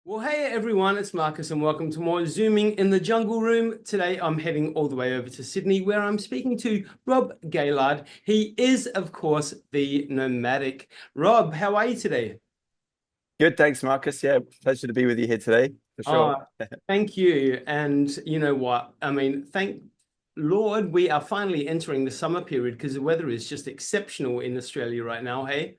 Well, hey everyone, it's Marcus and welcome to more Zooming in the Jungle Room. Today I'm heading all the way over to Sydney where I'm speaking to Rob Gaylard. He is, of course, the Nomadic. Rob, how are you today? Good, thanks, Marcus. Yeah, pleasure to be with you here today, for Oh, sure. thank you. And you know what? Thank Lord, we are finally entering the summer period because the weather is just exceptional in Australia right now, hey?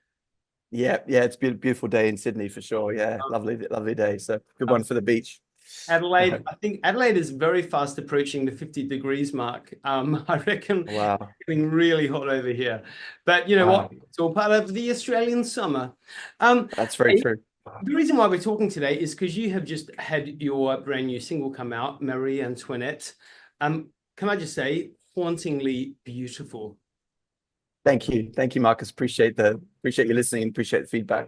Yeah, it's been a beautiful day in Sydney for sure. Yeah, lovely day. So good Um, one for the beach. Adelaide, I think Adelaide is very fast approaching the 50 degrees mark. I reckon Wow, it's getting really hot over here. But you know what? wow, It's all part of the Australian summer. Um, that's very hey, true. the reason why we're talking today is because you have just had your brand new single come out, Marie Antoinette. Can I just say, hauntingly beautiful. Thank you, Marcus. Appreciate you listening. Appreciate the feedback.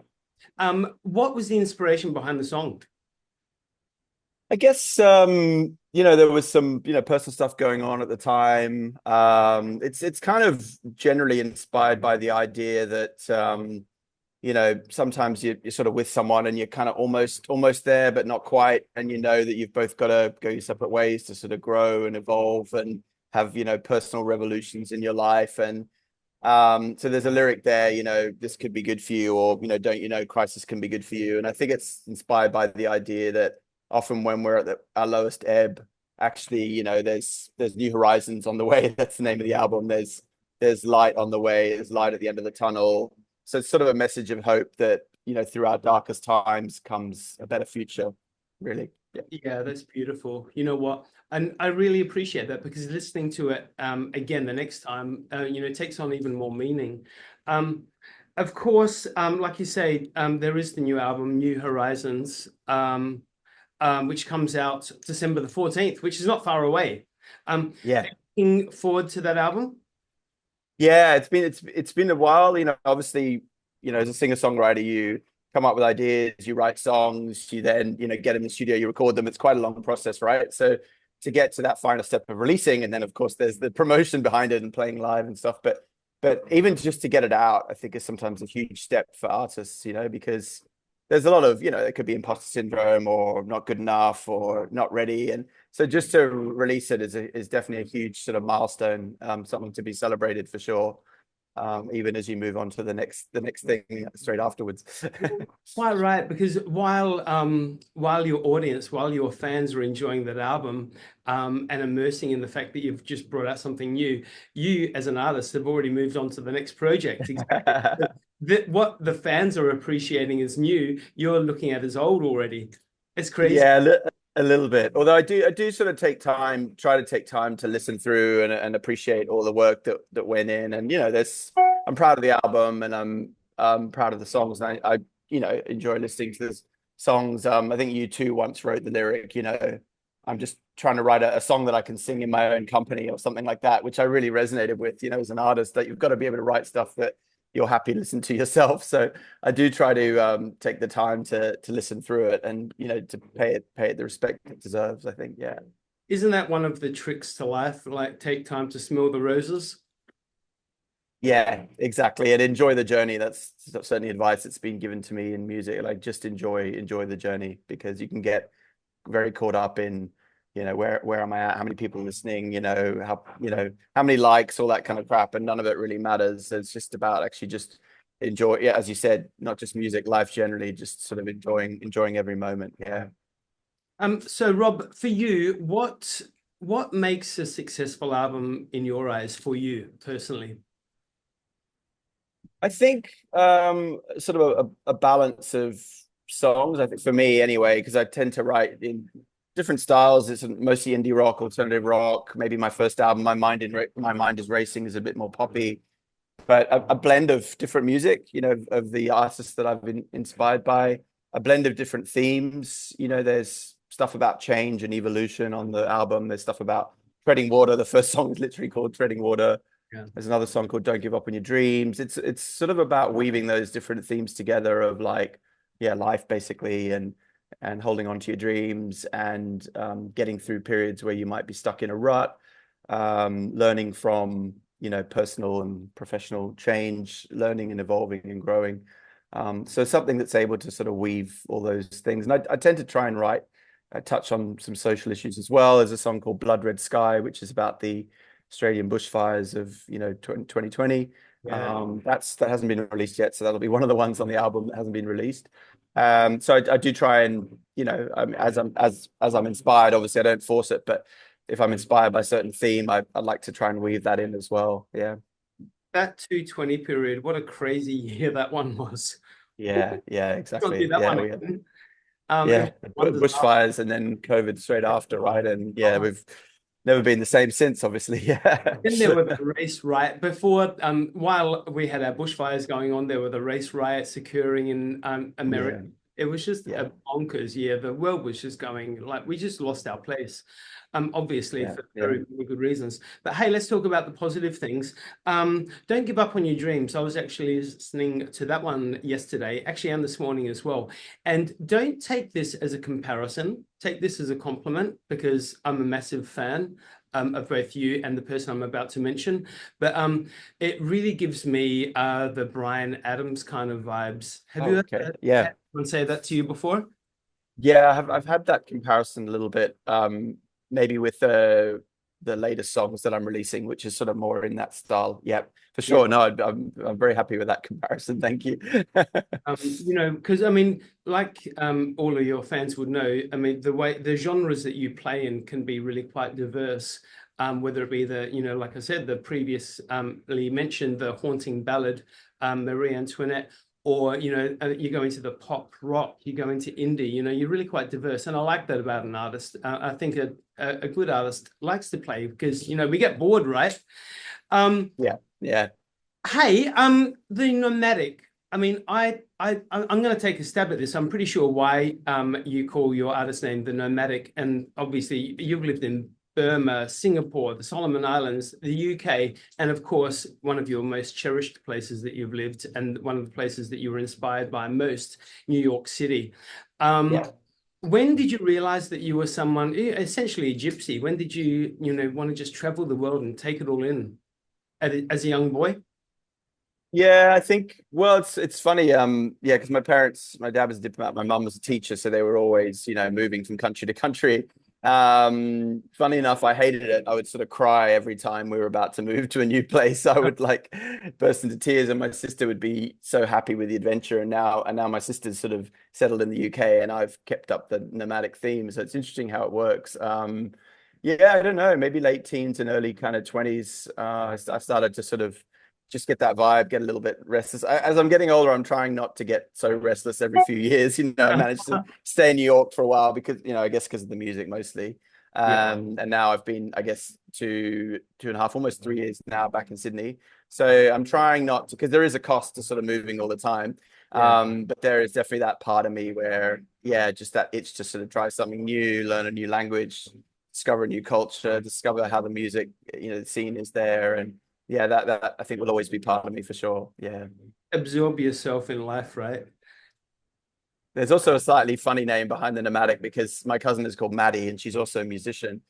What was the inspiration behind the song? I guess there was some personal stuff going on at the time. It's kind of generally inspired by the idea that sometimes you're sort of with someone and you're kind of almost there, but not quite. And you know that you've both got to go your separate ways to sort of grow and evolve and have, personal revolutions in your life. And so there's a lyric there, this could be good for you, or, don't you know, crisis can be good for you. And I think it's inspired by the idea that often when we're at our lowest ebb, actually, there's new horizons on the way. That's the name of the album. There's light on the way. There's light at the end of the tunnel. So it's sort of a message of hope that, through our darkest times comes a better future, really. Yeah. Yeah, that's beautiful. You know what? And I really appreciate that because listening to it again the next time, it takes on even more meaning. Um, of course, like you say, there is the new album, New Horizons, which comes out December the 14th, which is not far away. Yeah. Looking forward to that album. Yeah, it's been a while, obviously, as a singer-songwriter, you come up with ideas, you write songs, you then, get in the studio, you record them. It's quite a long process, right? So to get to that final step of releasing, and then of course there's the promotion behind it and playing live and stuff. But even just to get it out, I think is sometimes a huge step for artists, because there's a lot of, it could be imposter syndrome or not good enough or not ready. And so just to release it is definitely a huge sort of milestone, something to be celebrated for sure. Even as you move on to the next thing straight afterwards. Quite right, because while your audience, while your fans are enjoying that album and immersing in the fact that you've just brought out something new, you as an artist have already moved on to the next project. Exactly. That what the fans are appreciating as new, you're looking at as old already. It's crazy. Yeah, a little bit. Although I do sort of try to take time to listen through and appreciate all the work that went in. And I'm proud of the album and I'm proud of the songs. And I enjoy listening to the songs. I think you too once wrote the lyric, I'm just trying to write a song that I can sing in my own company or something like that, which I really resonated with, as an artist, that you've got to be able to write stuff that you're happy to listen to yourself. So I do try to take the time to listen through it and to pay it the respect it deserves. I think, yeah, Isn't that one of the tricks to life? Like take time to smell the roses. yeah, exactly, and enjoy the journey. That's certainly advice that's been given to me in music. Like just enjoy the journey because you can get very caught up in where am I at, how many people are listening, how many likes, all that kind of crap, and none of it really matters. It's just about actually just enjoy, yeah, as you said, not just music, life generally, just sort of enjoying every moment. Yeah. So Rob, for you, what makes a successful album in your eyes for you personally? I think sort of a balance of songs. I think for me anyway, because I tend to write in different styles. It's mostly indie rock, alternative rock. Maybe my first album, My Mind Is Racing, is a bit more poppy, but a blend of different music. Of the artists that I've been inspired by. A blend of different themes. There's stuff about change and evolution on the album. There's stuff about treading water. The first song is literally called Treading Water. Yeah. There's another song called Don't Give Up on Your Dreams. It's sort of about weaving those different themes together of like, yeah, life basically, and holding on to your dreams and getting through periods where you might be stuck in a rut, learning from, personal and professional change, learning and evolving and growing. So something that's able to sort of weave all those things. And I tend to try and write, I touch on some social issues as well. There's a song called Blood Red Sky, which is about the Australian bushfires of 2020. Yeah. That hasn't been released yet, so that'll be one of the ones on the album that hasn't been released. So I do try and as I'm inspired, obviously I don't force it, but if I'm inspired by a certain theme, I'd like to try and weave that in as well. Yeah. That 220 period, what a crazy year that one was. Yeah, Can't do exactly. that Yeah, one we had again. yeah, Wonders are. bushfires and then COVID straight after, right? And yeah, we've never been the same since, obviously. Yeah. Then there were the race riot before. While we had our bushfires going on, there were the race riots occurring in America. Yeah. It was just Yeah. a bonkers year. The world was just going like we just lost our place. Obviously Yeah. for Yeah. very, very good reasons. But hey, let's talk about the positive things. Don't give up on your dreams. I was actually listening to that one yesterday, actually, and this morning as well. And don't take this as a comparison. Take this as a compliment because I'm a massive fan of both you and the person I'm about to mention. But it really gives me the Bryan Adams kind of vibes. Have you Okay. ever Yeah. had someone say that to you before? Yeah, I've had that comparison a little bit, maybe with the latest songs that I'm releasing, which is sort of more in that style. Yeah, for Yeah. sure. No, I'm very happy with that comparison. Thank you. Because I mean, like all of your fans would know, I mean, the genres that you play in can be really quite diverse. Whether it be like I said, the previously mentioned the haunting ballad, Marie Antoinette, or you go into the pop rock, you go into indie. You're really quite diverse, and I like that about an artist. I think a good artist likes to play because we get bored, right? Yeah. Yeah. Hey, the Nomadic. I mean, I'm going to take a stab at this. I'm pretty sure why you call your artist name the Nomadic, and obviously you've lived in Burma, Singapore, the Solomon Islands, the UK, and of course one of your most cherished places that you've lived, and one of the places that you were inspired by most, New York City. Yeah. When did you realize that you were someone essentially a gypsy? When did you want to just travel the world and take it all in as a young boy? Yeah, I think, well, it's funny, yeah, because my dad was a diplomat, my mum was a teacher, so they were always, moving from country to country. Funny enough, I hated it. I would sort of cry every time we were about to move to a new place. I would like burst into tears, and my sister would be so happy with the adventure. And now my sister's sort of settled in the UK, and I've kept up the nomadic theme. So it's interesting how it works. Yeah, I don't know, maybe late teens and early kind of 20s. I started to sort of just get that vibe, get a little bit restless. As I'm getting older, I'm trying not to get so restless every few years. I managed to stay in New York for a while because, I guess because of the music mostly. Yeah. And now I've been, I guess, 2.5, almost 3 years now back in Sydney. So I'm trying not to, because there is a cost to sort of moving all the time. Yeah. But there is definitely that part of me where, yeah, just that itch to sort of try something new, learn a new language, discover a new culture, discover how the music, the scene is there. And yeah, that I think will always be part of me for sure. Yeah. Absorb yourself in life, right? There's also a slightly funny name behind the Nomadic because my cousin is called Maddie and she's also a musician.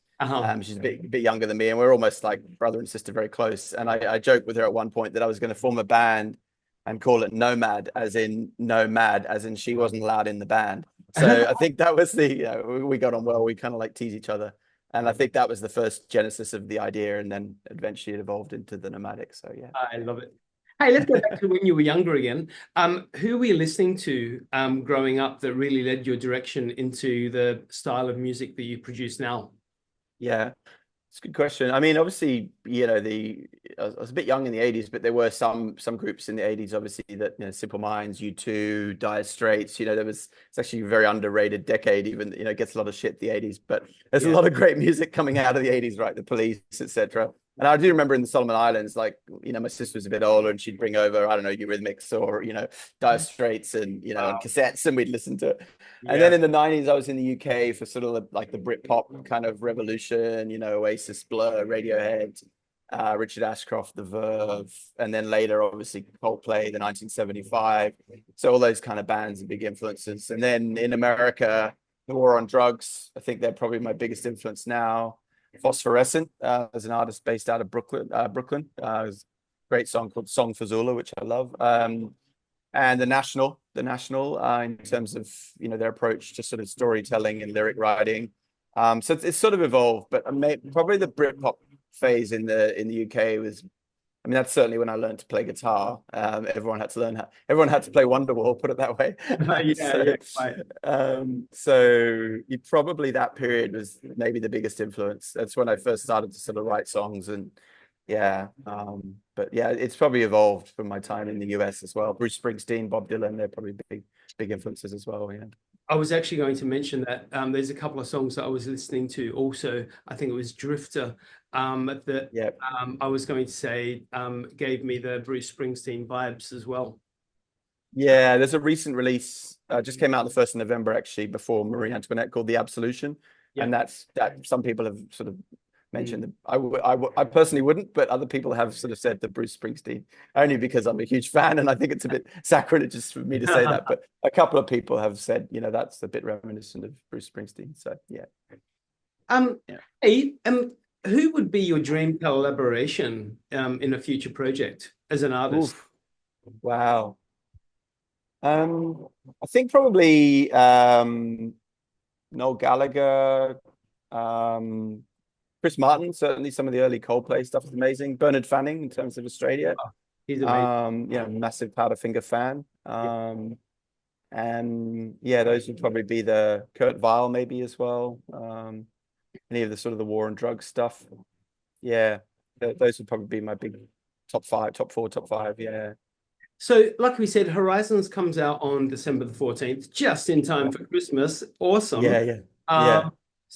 She's a bit younger than me and we're almost like brother and sister, very close. And I joked with her at one point that I was going to form a band and call it Nomad, as in nomad, as in she wasn't allowed in the band. So I think that was we got on well. We kind of like tease each other. And I think that was the first genesis of the idea. And then eventually it evolved into the Nomadic. So yeah. I love it. Hey, let's go back to when you were younger again. Who were you listening to growing up that really led your direction into the style of music that you produce now? Yeah. It's a good question. I mean, obviously, I was a bit young in the 80s, but there were some groups in the 80s, obviously, that, Simple Minds, U2, Dire Straits, it's actually a very underrated decade, even, it gets a lot of shit, the 80s, but there's a lot of great music coming out of the 80s, right? The Police, etc. And I do remember in the Solomon Islands, like, my sister was a bit older and she'd bring over, I don't know, Eurythmics or, Dire Straits and, on cassettes, and we'd listen to it. And then in the 90s, I was in the UK for sort of like the Britpop kind of revolution, Oasis, Blur, Radiohead, Richard Ashcroft, The Verve, and then later, obviously, Coldplay, the 1975. So all those kind of bands and big influences. And then in America, the War on Drugs, I think they're probably my biggest influence now. Phosphorescent, as an artist based out of Brooklyn. Great song called Song for Zula, which I love. and the National in terms of, you know, their approach to sort of storytelling and lyric writing. So it's sort of evolved, but probably the Britpop phase in the UK was, I mean, that's certainly when I learned to play guitar. Everyone had to play Wonderwall, put it that way. So probably that period was maybe the biggest influence. That's when I first started to sort of write songs, and yeah. But yeah, it's probably evolved from my time in the US as well. Bruce Springsteen, Bob Dylan, they're probably big influences as well. Yeah. I was actually going to mention that there's a couple of songs that I was listening to also. I think it was Drifter that Yeah. I was going to say gave me the Bruce Springsteen vibes as well. Yeah, there's a recent release, just came out the 1st of November, actually, before Marie Antoinette, called The Absolution. Yeah. And that some people have sort of mentioned that I personally wouldn't, but other people have sort of said that Bruce Springsteen, only because I'm a huge fan, and I think it's a bit sacrilegious for me to say that. But a couple of people have said, you know, that's a bit reminiscent of Bruce Springsteen. So yeah. Hey, who would be your dream collaboration in a future project as an artist? Oof. Wow. I think probably Noel Gallagher, Chris Martin. Certainly some of the early Coldplay stuff is amazing. Bernard Fanning in terms of Australia. Oh, he's amazing. Yeah, massive Powderfinger fan. And yeah, those would probably be the Kurt Weill maybe as well. Any of the sort of the war and drugs stuff. Yeah, those would probably be my big top 4, top 5. Yeah. So, like we said, Horizons comes out on December the 14th, just in time for Christmas. Awesome. Yeah.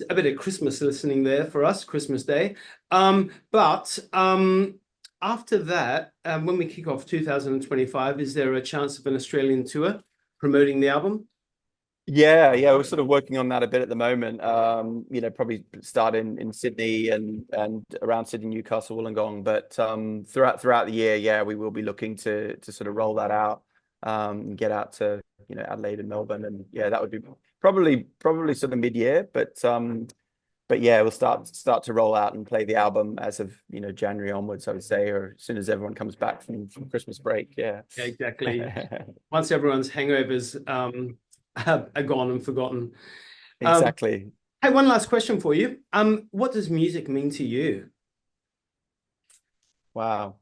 A bit of Christmas listening there for us, Christmas Day. But after that, when we kick off 2025, is there a chance of an Australian tour promoting the album? Yeah, we're sort of working on that a bit at the moment. You know, probably start in Sydney and around Sydney, Newcastle, Wollongong. But throughout the year, yeah, we will be looking to sort of roll that out, and get out to, you know, Adelaide and Melbourne, and yeah, that would be probably sort of mid-year. But yeah, we'll start to roll out and play the album as of, you know, January onwards, I would say, or as soon as everyone comes back from Christmas break. Yeah, exactly. Once everyone's hangovers are gone and forgotten. Exactly. Hey, one last question for you. What does music mean to you? Wow.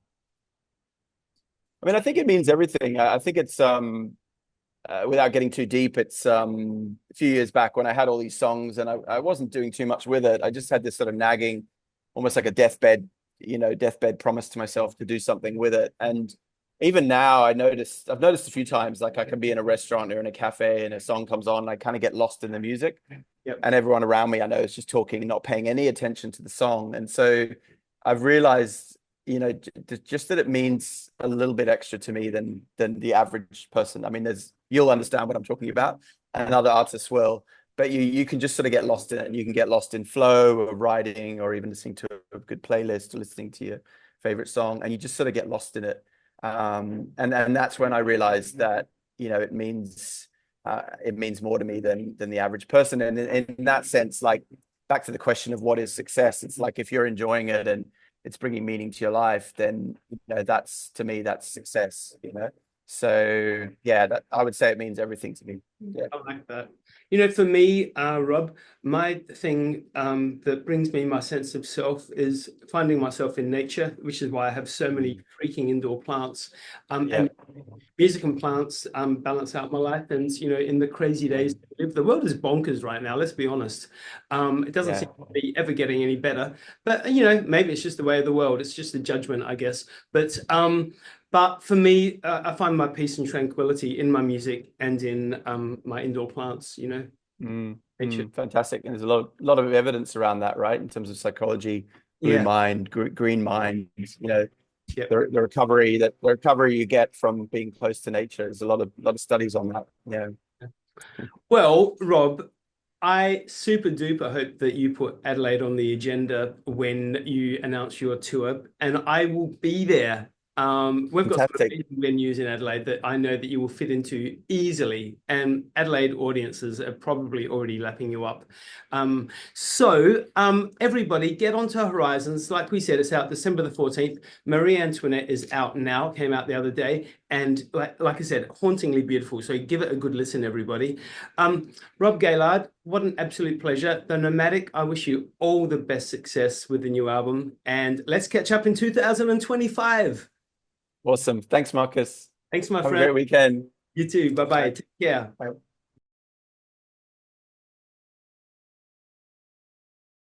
I mean, I think it means everything. I think it's without getting too deep, it's a few years back when I had all these songs and I wasn't doing too much with it. I just had this sort of nagging, almost like a deathbed promise to myself to do something with it. And even now, I've noticed a few times, like I can be in a restaurant or in a cafe and a song comes on, and I kind of get lost in the music. Yep. And everyone around me, I know, is just talking, not paying any attention to the song. And so I've realized, you know, just that it means a little bit extra to me than the average person. I mean, you'll understand what I'm talking about, and other artists will. But you can just sort of get lost in it, and you can get lost in flow of writing, or even listening to a good playlist, or listening to your favorite song, and you just sort of get lost in it. And that's when I realized that, you know, it means more to me than the average person. And in that sense, like, back to the question of what is success, it's like, if you're enjoying it and it's bringing meaning to your life, then, you know, that's, to me, that's success, you know. So yeah, that I would say it means everything to me. Yeah. I like that. You know, for me, Rob, my thing that brings me my sense of self is finding myself in nature, which is why I have so many freaking indoor plants. And music and plants balance out my life. And, you know, in the crazy days, the world is bonkers right now, let's be honest. It doesn't seem to be ever getting any better. But, you know, maybe it's just the way of the world. It's just a judgment, I guess. But for me, I find my peace and tranquility in my music and in my indoor plants, you know. Fantastic. And there's a lot of evidence around that, right? In terms of psychology, blue mind, green mind, you know, the recovery you get from being close to nature. There's a lot of studies on that. Yeah. Well, Rob, I super duper hope that you put Adelaide on the agenda when you announce your tour, and I will be there We've got some Fantastic. amazing venues in Adelaide that I know that you will fit into easily, and Adelaide audiences are probably already lapping you up. Everybody get onto Horizons. Like we said, it's out December the 14th. Marie Antoinette is out now, came out the other day, and like I said, hauntingly beautiful. So give it a good listen, everybody. Rob Gaylard, what an absolute pleasure. The Nomadic, I wish you all the best success with the new album, and let's catch up in 2025. Awesome. Thanks, Marcus. Thanks, my Have a friend. great weekend. You too. Bye-bye. Bye. Take care. Bye.